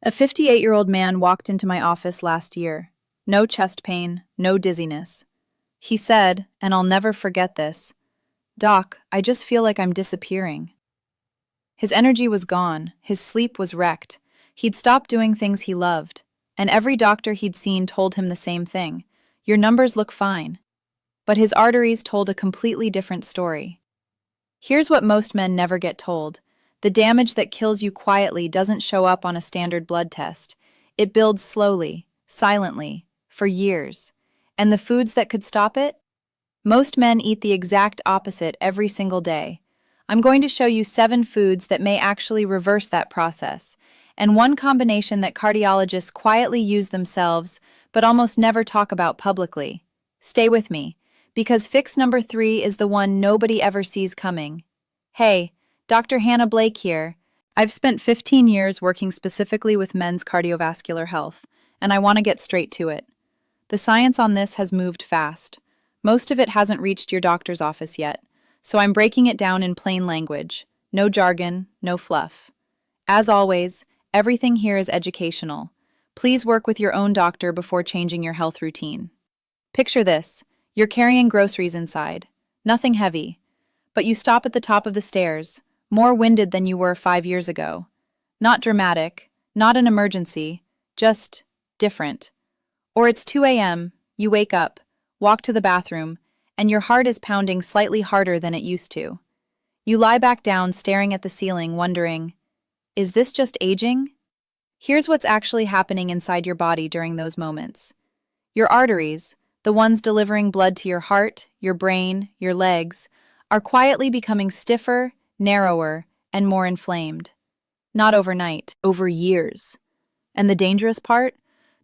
A 58-year-old man walked into my office last year. No chest pain, no dizziness. He said, and I'll never forget this, "Doc, I just feel like I'm disappearing." His energy was gone, his sleep was wrecked. He'd stopped doing things he loved. And every doctor he'd seen told him the same thing: "Your numbers look fine." But his arteries told a completely different story. Here's what most men never get told. The damage that kills you quietly doesn't show up on a standard blood test. It builds slowly, silently, for years. And the foods that could stop it? Most men eat the exact opposite every single day. I'm going to show you 7 foods that may actually reverse that process, and one combination that cardiologists quietly use themselves but almost never talk about publicly. Stay with me, because fix number 3 is the one nobody ever sees coming. Hey, Dr. Hannah Blake here. I've spent 15 years working specifically with men's cardiovascular health, and I want to get straight to it. The science on this has moved fast. Most of it hasn't reached your doctor's office yet, so I'm breaking it down in plain language. No jargon, no fluff. As always, everything here is educational. Please work with your own doctor before changing your health routine. Picture this: you're carrying groceries inside. Nothing heavy. But you stop at the top of the stairs, more winded than you were 5 years ago. Not dramatic, not an emergency, just different. Or it's 2 a.m., you wake up, walk to the bathroom, and your heart is pounding slightly harder than it used to. You lie back down staring at the ceiling, wondering, is this just aging? Here's what's actually happening inside your body during those moments. Your arteries, the ones delivering blood to your heart, your brain, your legs, are quietly becoming stiffer, narrower, and more inflamed. Not overnight, over years. And the dangerous part?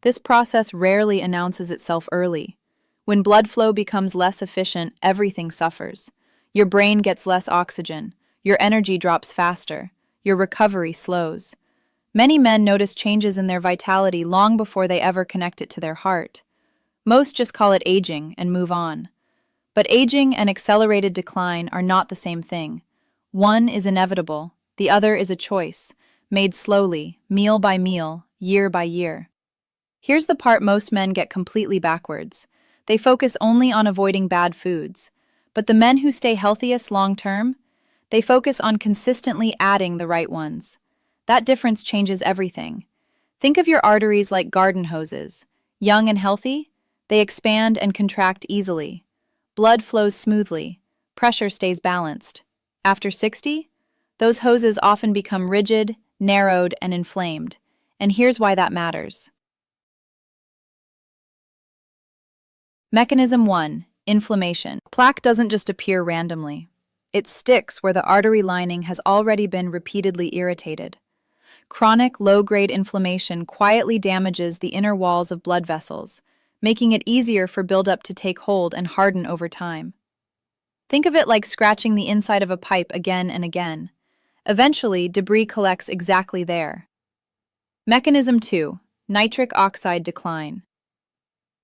This process rarely announces itself early. When blood flow becomes less efficient, everything suffers. Your brain gets less oxygen, your energy drops faster, your recovery slows. Many men notice changes in their vitality long before they ever connect it to their heart. Most just call it aging and move on. But aging and accelerated decline are not the same thing. One is inevitable, the other is a choice, made slowly, meal by meal, year by year. Here's the part most men get completely backwards. They focus only on avoiding bad foods. But the men who stay healthiest long-term, they focus on consistently adding the right ones. That difference changes everything. Think of your arteries like garden hoses. Young and healthy, they expand and contract easily. Blood flows smoothly. Pressure stays balanced. After 60, those hoses often become rigid, narrowed, and inflamed. And here's why that matters. Mechanism 1. Inflammation. Plaque doesn't just appear randomly. It sticks where the artery lining has already been repeatedly irritated. Chronic, low-grade inflammation quietly damages the inner walls of blood vessels, making it easier for buildup to take hold and harden over time. Think of it like scratching the inside of a pipe again and again. Eventually, debris collects exactly there. Mechanism 2. Nitric oxide decline.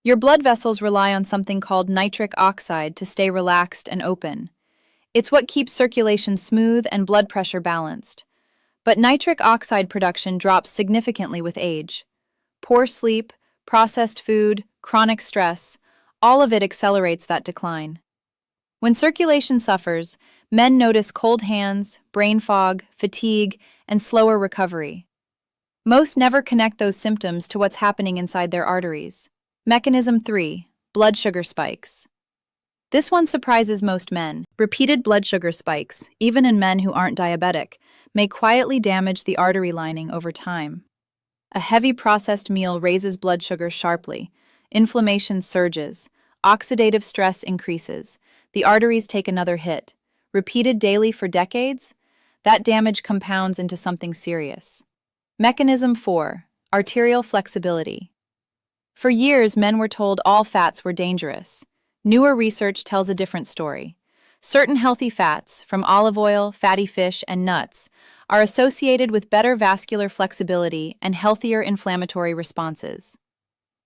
Your blood vessels rely on something called nitric oxide to stay relaxed and open. It's what keeps circulation smooth and blood pressure balanced. But nitric oxide production drops significantly with age. Poor sleep, processed food, chronic stress, all of it accelerates that decline. When circulation suffers, men notice cold hands, brain fog, fatigue, and slower recovery. Most never connect those symptoms to what's happening inside their arteries. Mechanism 3. Blood sugar spikes. This one surprises most men. Repeated blood sugar spikes, even in men who aren't diabetic, may quietly damage the artery lining over time. A heavy processed meal raises blood sugar sharply. Inflammation surges. Oxidative stress increases. The arteries take another hit. Repeated daily for decades? That damage compounds into something serious. Mechanism 4. Arterial flexibility. For years, men were told all fats were dangerous. Newer research tells a different story. Certain healthy fats, from olive oil, fatty fish, and nuts, are associated with better vascular flexibility and healthier inflammatory responses.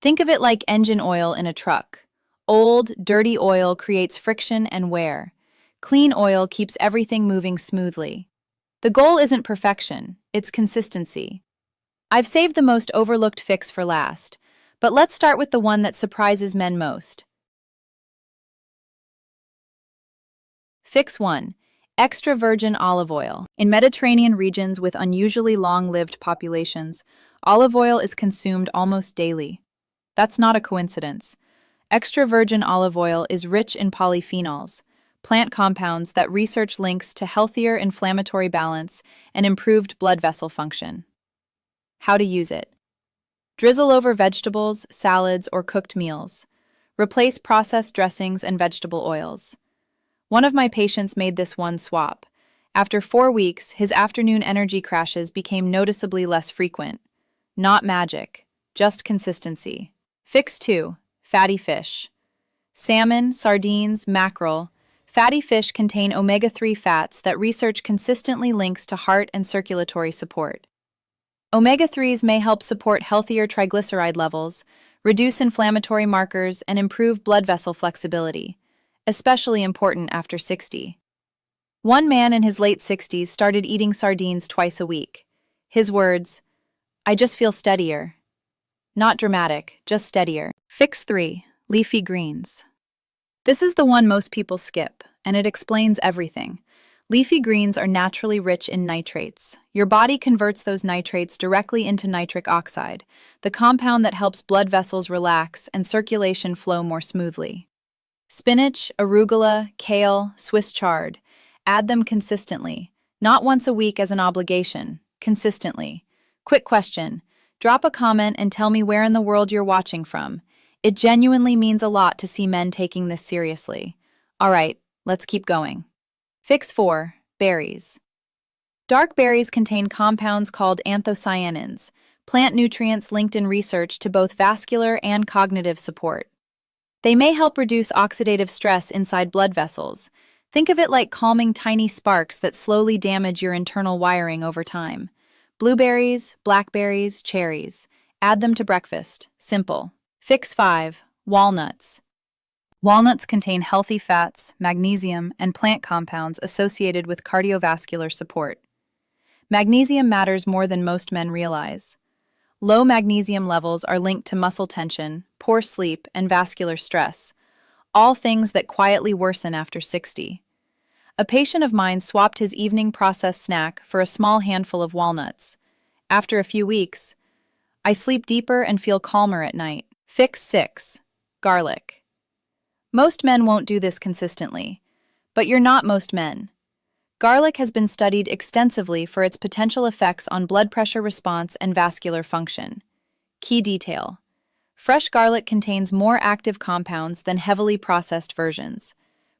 Think of it like engine oil in a truck. Old, dirty oil creates friction and wear. Clean oil keeps everything moving smoothly. The goal isn't perfection, it's consistency. I've saved the most overlooked fix for last, but let's start with the one that surprises men most. Fix 1. Extra virgin olive oil. In Mediterranean regions with unusually long-lived populations, olive oil is consumed almost daily. That's not a coincidence. Extra virgin olive oil is rich in polyphenols, plant compounds that research links to healthier inflammatory balance and improved blood vessel function. How to use it. Drizzle over vegetables, salads, or cooked meals. Replace processed dressings and vegetable oils. One of my patients made this one swap. After 4 weeks, his afternoon energy crashes became noticeably less frequent. Not magic, just consistency. Fix 2. Fatty fish. Salmon, sardines, mackerel. Fatty fish contain omega-3 fats that research consistently links to heart and circulatory support. Omega-3s may help support healthier triglyceride levels, reduce inflammatory markers, and improve blood vessel flexibility, especially important after 60. One man in his late 60s started eating sardines twice a week. His words, "I just feel steadier." Not dramatic, just steadier. Fix 3. Leafy greens. This is the one most people skip, and it explains everything. Leafy greens are naturally rich in nitrates. Your body converts those nitrates directly into nitric oxide, the compound that helps blood vessels relax and circulation flow more smoothly. Spinach, arugula, kale, Swiss chard. Add them consistently, not once a week as an obligation, consistently. Quick question. Drop a comment and tell me where in the world you're watching from. It genuinely means a lot to see men taking this seriously. All right, let's keep going. Fix 4. Berries. Dark berries contain compounds called anthocyanins, plant nutrients linked in research to both vascular and cognitive support. They may help reduce oxidative stress inside blood vessels. Think of it like calming tiny sparks that slowly damage your internal wiring over time. Blueberries, blackberries, cherries. Add them to breakfast. Simple. Fix 5. Walnuts. Walnuts contain healthy fats, magnesium, and plant compounds associated with cardiovascular support. Magnesium matters more than most men realize. Low magnesium levels are linked to muscle tension, poor sleep, and vascular stress, all things that quietly worsen after 60. A patient of mine swapped his evening processed snack for a small handful of walnuts. After a few weeks, I sleep deeper and feel calmer at night. Fix 6. Garlic. Most men won't do this consistently, but you're not most men. Garlic has been studied extensively for its potential effects on blood pressure response and vascular function. Key detail. Fresh garlic contains more active compounds than heavily processed versions.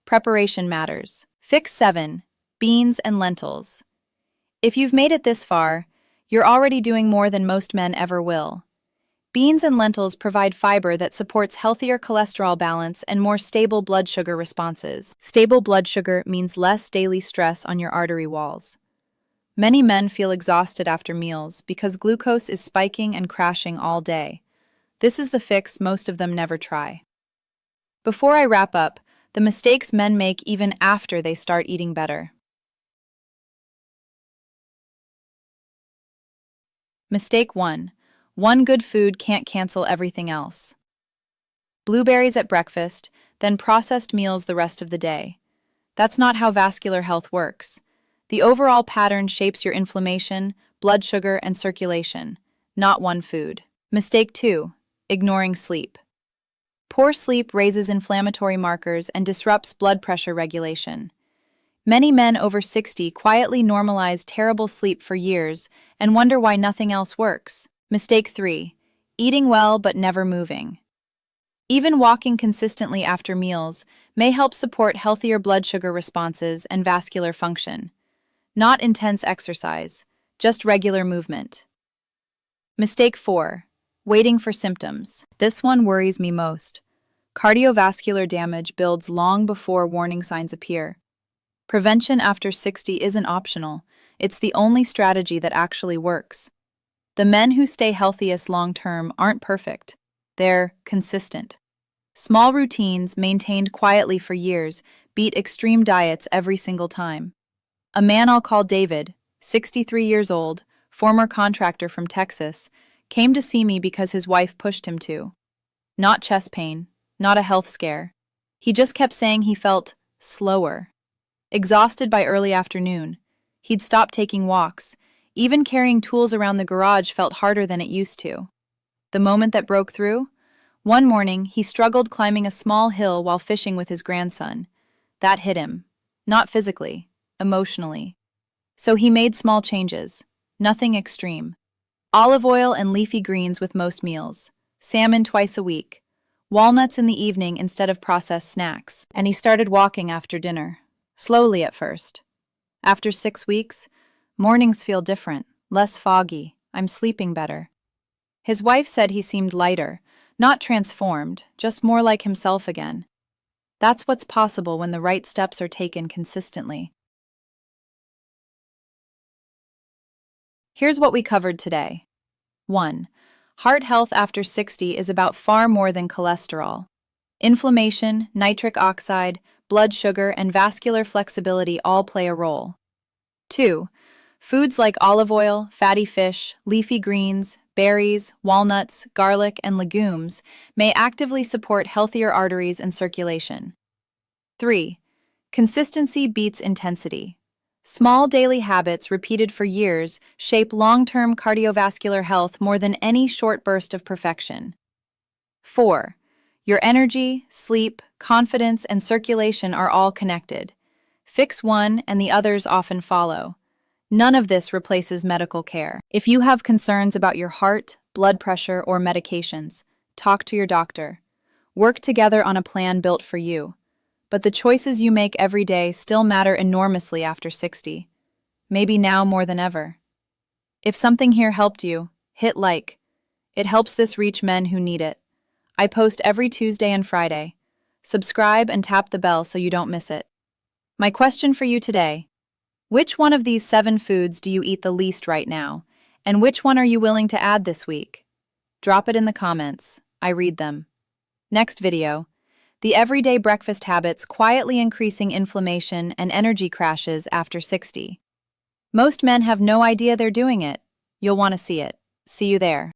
Preparation matters. Fix 7. Beans and lentils. If you've made it this far, you're already doing more than most men ever will. Beans and lentils provide fiber that supports healthier cholesterol balance and more stable blood sugar responses. Stable blood sugar means less daily stress on your artery walls. Many men feel exhausted after meals because glucose is spiking and crashing all day. This is the fix most of them never try. Before I wrap up, the mistakes men make even after they start eating better. Mistake 1. One good food can't cancel everything else. Blueberries at breakfast, then processed meals the rest of the day. That's not how vascular health works. The overall pattern shapes your inflammation, blood sugar, and circulation, not one food. Mistake 2. Ignoring sleep. Poor sleep raises inflammatory markers and disrupts blood pressure regulation. Many men over 60 quietly normalize terrible sleep for years and wonder why nothing else works. Mistake 3. Eating well but never moving. Even walking consistently after meals may help support healthier blood sugar responses and vascular function. Not intense exercise, just regular movement. Mistake 4. Waiting for symptoms. This one worries me most. Cardiovascular damage builds long before warning signs appear. Prevention after 60 isn't optional. It's the only strategy that actually works. The men who stay healthiest long-term aren't perfect. They're consistent. Small routines maintained quietly for years beat extreme diets every single time. A man I'll call David, 63 years old, former contractor from Texas, came to see me because his wife pushed him to. Not chest pain, not a health scare. He just kept saying he felt slower. Exhausted by early afternoon. He'd stopped taking walks. Even carrying tools around the garage felt harder than it used to. The moment that broke through? One morning, he struggled climbing a small hill while fishing with his grandson. That hit him. Not physically, emotionally. So he made small changes. Nothing extreme. Olive oil and leafy greens with most meals. Salmon twice a week. Walnuts in the evening instead of processed snacks. And he started walking after dinner. Slowly at first. After 6 weeks, mornings feel different, less foggy. I'm sleeping better. His wife said he seemed lighter, not transformed, just more like himself again. That's what's possible when the right steps are taken consistently. Here's what we covered today. 1. Heart health after 60 is about far more than cholesterol. Inflammation, nitric oxide, blood sugar, and vascular flexibility all play a role. 2. Foods like olive oil, fatty fish, leafy greens, berries, walnuts, garlic, and legumes may actively support healthier arteries and circulation. 3. Consistency beats intensity. Small daily habits repeated for years shape long-term cardiovascular health more than any short burst of perfection. 4. Your energy, sleep, confidence, and circulation are all connected. Fix one and the others often follow. None of this replaces medical care. If you have concerns about your heart, blood pressure, or medications, talk to your doctor. Work together on a plan built for you. But the choices you make every day still matter enormously after 60. Maybe now more than ever. If something here helped you, hit like. It helps this reach men who need it. I post every Tuesday and Friday. Subscribe and tap the bell so you don't miss it. My question for you today: which one of these 7 foods do you eat the least right now? And which one are you willing to add this week? Drop it in the comments. I read them. Next video: the everyday breakfast habits quietly increasing inflammation and energy crashes after 60. Most men have no idea they're doing it. You'll want to see it. See you there.